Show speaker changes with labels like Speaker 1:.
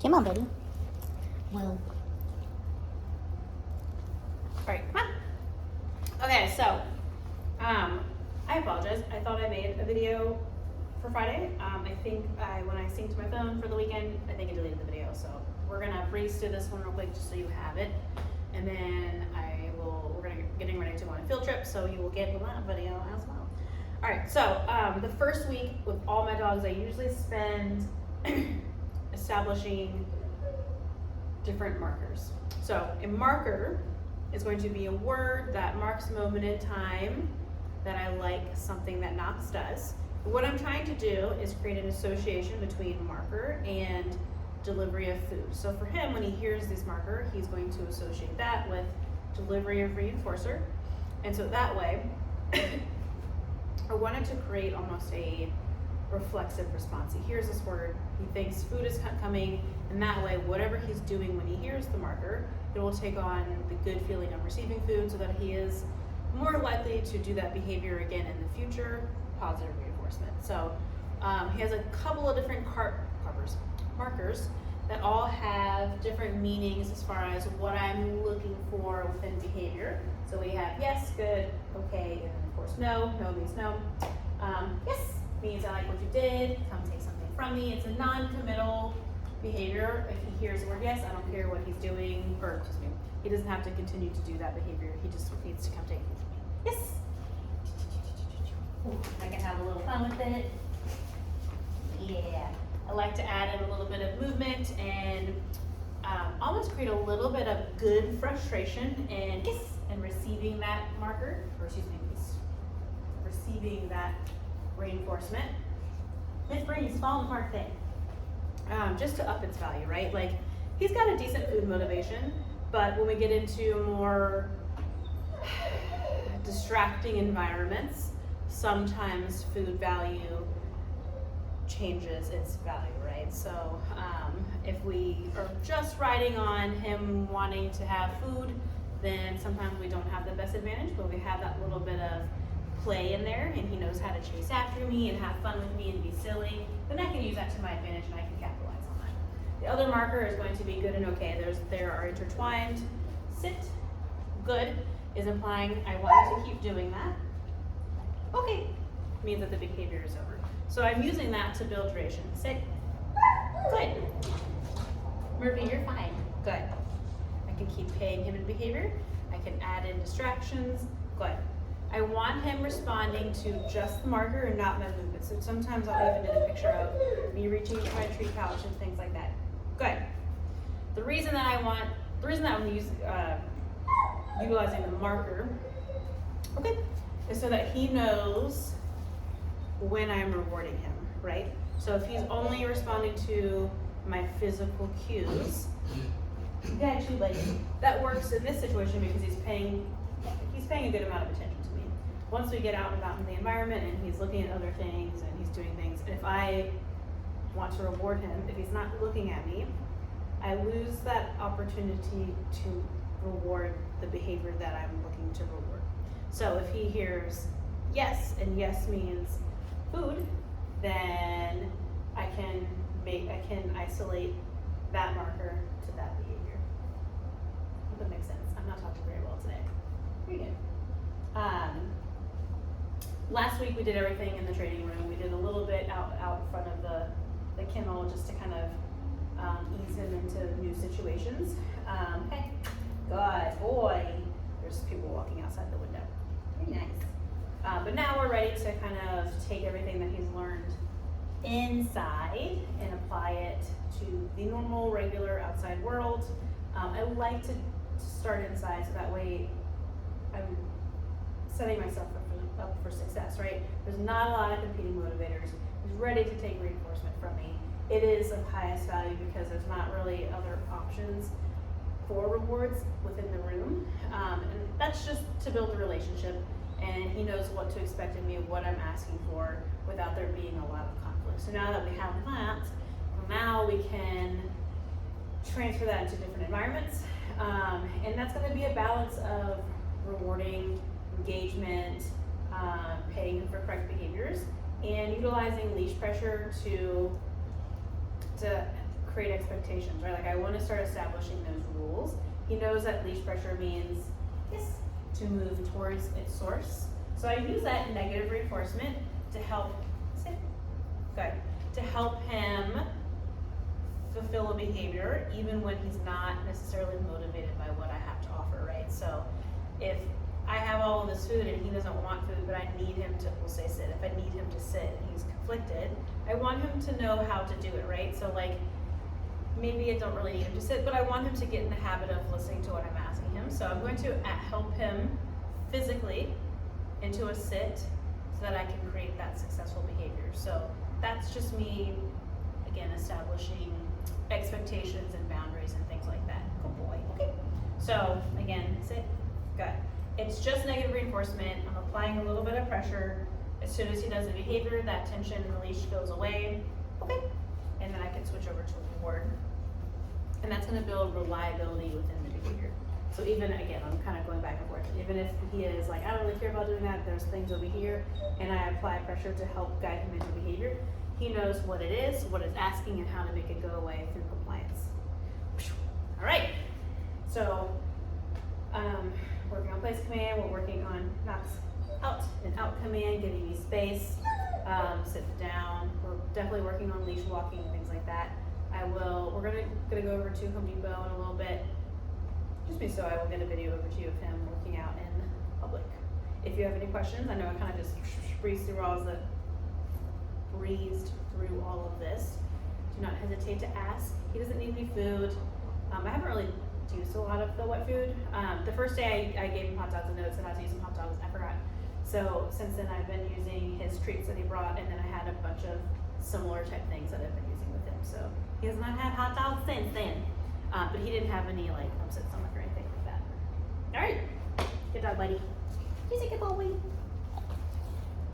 Speaker 1: Come on, buddy. Well.
Speaker 2: All right, come on. Okay, so, I apologize. I thought I made a video for Friday. I think when I synced my phone for the weekend, I think I deleted the video. So we're gonna breeze through this one real quick just so you have it. And then we're getting ready to go on a field trip, so you will get that video as well. All right, so the first week with all my dogs, I usually spend establishing different markers. So a marker is going to be a word that marks a moment in time that I like something that Knox does. What I'm trying to do is create an association between marker and delivery of food. So for him, when he hears this marker, he's going to associate that with delivery of reinforcer. And so that way, I wanted to create almost a reflexive response. He hears this word, he thinks food is coming, and that way, whatever he's doing when he hears the marker, it will take on the good feeling of receiving food so that he is more likely to do that behavior again in the future, positive reinforcement. So he has a couple of different markers that all have different meanings as far as what I'm looking for within behavior. So we have yes, good, okay, and of course no. No means no. Yes means I like what you did, come take something from me. It's a non-committal behavior. If he hears the word yes, I don't care what he's doing, or excuse me, he doesn't have to continue to do that behavior. He just needs to come take it from me. Yes. Ooh, I can have a little fun with it. Yeah. I like to add in a little bit of movement and almost create a little bit of good frustration and yes, and receiving that marker, or excuse me, receiving that reinforcement. His brain is falling apart thing. Just to up its value, right? Like, he's got a decent food motivation, but when we get into more distracting environments, sometimes food value changes its value, right? So if we are just riding on him wanting to have food, then sometimes we don't have the best advantage, but we have that little bit of play in there, and he knows how to chase after me and have fun with me and be silly, then I can use that to my advantage and I can capitalize on that. The other marker is going to be good and okay. They are intertwined. Sit, good, is implying I want you to keep doing that. Okay, means that the behavior is over. So I'm using that to build duration. Sit, good. Murphy, you're fine, good. I can keep paying him in behavior. I can add in distractions, good. I want him responding to just the marker and not my movement. So sometimes I'll even do a picture of me reaching into my treat pouch and things like that. Good. The reason that I'm utilizing the marker, okay, is so that he knows when I'm rewarding him, right? So if he's only responding to my physical cues, actually, like, that works in this situation because he's paying a good amount of attention to me. Once we get out and about in the environment and he's looking at other things and he's doing things, and if I want to reward him, if he's not looking at me, I lose that opportunity to reward the behavior that I'm looking to reward. So if he hears yes, and yes means food, then I can isolate that marker to that behavior. I hope that makes sense. I'm not talking very well today. Pretty good. Last week we did everything in the training room. We did a little bit out in front of the kennel just to kind of ease him into new situations. Hey, good boy. There's people walking outside the window. Pretty nice. But now we're ready to kind of take everything that he's learned inside and apply it to the normal, regular outside world. I like to start inside so that way I'm setting myself up for success, right? There's not a lot of competing motivators. He's ready to take reinforcement from me. It is of highest value because there's not really other options for rewards within the room. And that's just to build a relationship, and he knows what to expect of me, what I'm asking for, without there being a lot of conflict. So now that we have that, now we can transfer that into different environments. And that's going to be a balance of rewarding, engagement, paying him for correct behaviors, and utilizing leash pressure to create expectations, right? Like I want to start establishing those rules. He knows that leash pressure means yes, to move towards its source. So I use that negative reinforcement to help sit. Good. To help him fulfill a behavior even when he's not necessarily motivated by what I have to offer, right? So if I have all of this food and he doesn't want food, but I need him to, we'll say sit, if I need him to sit and he's conflicted, I want him to know how to do it, right? So like, maybe I don't really need him to sit, but I want him to get in the habit of listening to what I'm asking him. So I'm going to help him physically into a sit so that I can create that successful behavior. So that's just me, again, establishing expectations and boundaries and things like that. Good boy, okay. So again, sit, good. It's just negative reinforcement. I'm applying a little bit of pressure. As soon as he does the behavior, that tension in the leash goes away. Okay. And then I can switch over to a reward. And that's going to build reliability within the behavior. So even, again, I'm kind of going back and forth. Even if he is like, I don't really care about doing that, there's things over here, and I apply pressure to help guide him into behavior, he knows what it is, what it's asking, and how to make it go away through compliance. All right. So, working on place command, we're working on Knox out and out command, giving me space, sit down. We're definitely working on leash walking and things like that. We're gonna go over to Home Depot in a little bit. Just me, so I will get a video over to you of him working out in public. If you have any questions, I know I kind of just breezed through all of this. Do not hesitate to ask. He doesn't need any food. I haven't really used a lot of the wet food. The first day I gave him hot dogs and notes and I was using hot dogs, I forgot. So since then I've been using his treats that he brought, and then I had a bunch of similar type things that I've been using with him. So he has not had hot dogs since then. But he didn't have any like upset stomach or anything like that. All right, good dog, buddy. He's a good boy.